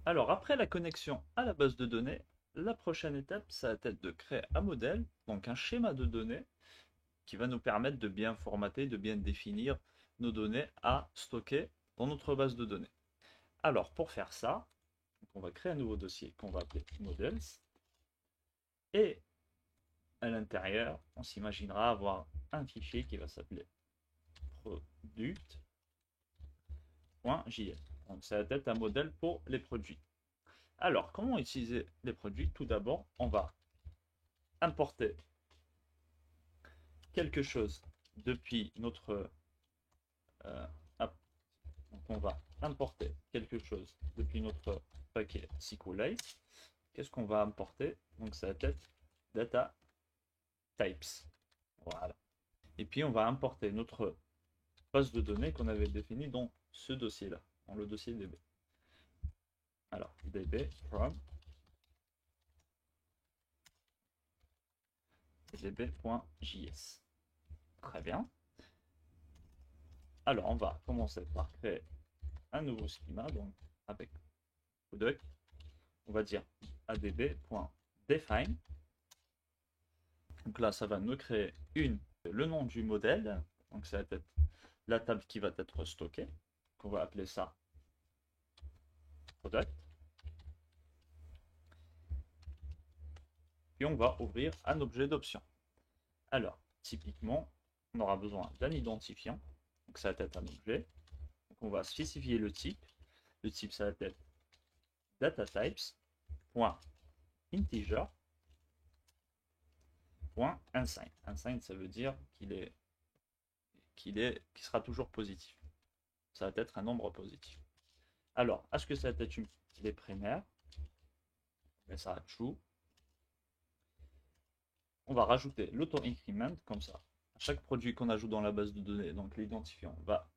Alors, après la connexion à la base de données, la prochaine étape, ça va être de créer un modèle, donc un schéma de données, qui va nous permettre de bien formater, de bien définir nos données à stocker dans notre base de données. Alors, pour faire ça, on va créer un nouveau dossier qu'on va appeler models, et à l'intérieur, on s'imaginera avoir un fichier qui va s'appeler product.js. Donc, ça va être un modèle pour les produits. Alors, comment utiliser les produits? Tout d'abord, on va importer quelque chose depuis notre app. Donc, on va importer quelque chose depuis notre paquet SQLite. Qu'est-ce qu'on va importer? Donc, ça va être data types. Voilà. Et puis, on va importer notre base de données qu'on avait définie dans ce dossier-là, dans le dossier DB. Alors, DB from db.js. Très bien. Alors, on va commencer par créer un nouveau schema, donc avec product. On va dire adb.define. Donc là, ça va nous créer le nom du modèle. Donc ça va être la table qui va être stockée. On va appeler ça product. Puis on va ouvrir un objet d'option. Alors, typiquement, on aura besoin d'un identifiant. Donc ça va être un objet. Donc on va spécifier le type. Le type, ça va être datatypes.integer. Unsigned. Unsigned, ça veut dire qu'il sera toujours positif. Ça va être un nombre positif. Alors, est-ce que ça va être une clé primaire? Mais ça va true. On va rajouter l'auto-increment comme ça. À chaque produit qu'on ajoute dans la base de données, donc l'identifiant va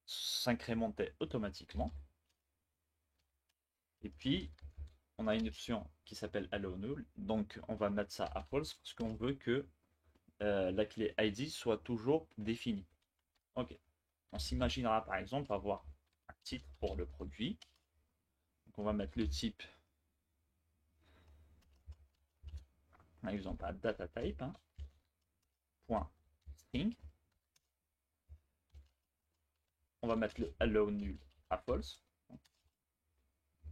s'incrémenter automatiquement. Et puis, on a une option qui s'appelle allow null. Donc, on va mettre ça à false parce qu'on veut que la clé ID soit toujours définie. Ok. On s'imaginera par exemple avoir un titre pour le produit. Donc, on va mettre le type, par exemple, à data type, hein, point string. On va mettre le allow nul à false.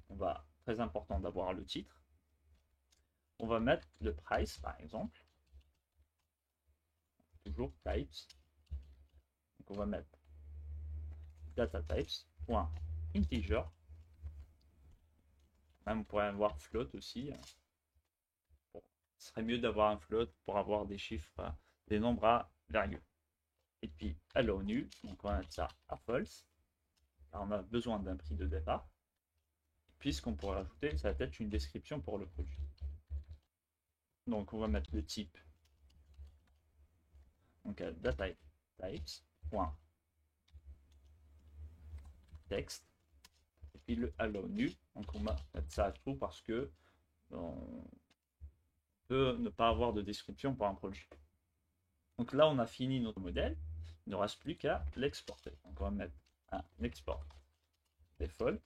On va, très important d'avoir le titre. On va mettre le price, par exemple. Toujours types. Donc on va mettre data types, point integer. Même on pourrait avoir float aussi. Bon, ce serait mieux d'avoir un float pour avoir des chiffres, des nombres à virgule. Et puis allow nul, donc on va mettre ça à false. Alors on a besoin d'un prix de départ. Puis ce qu'on pourrait ajouter, ça va être une description pour le produit. Donc on va mettre le type, donc data types, point texte, et puis le allow nu. Donc on va mettre ça à true parce que on peut ne pas avoir de description pour un produit. Donc là, on a fini notre modèle. Il ne reste plus qu'à l'exporter. Donc on va mettre un export default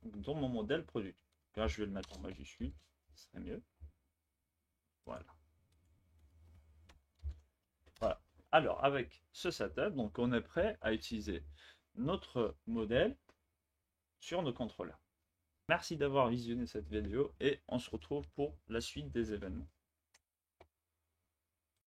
dans mon modèle produit. Là, je vais le mettre en majuscule, ce serait mieux. Voilà. Voilà. Alors, avec ce setup, donc on est prêt à utiliser notre modèle sur nos contrôleurs. Merci d'avoir visionné cette vidéo et on se retrouve pour la suite des événements.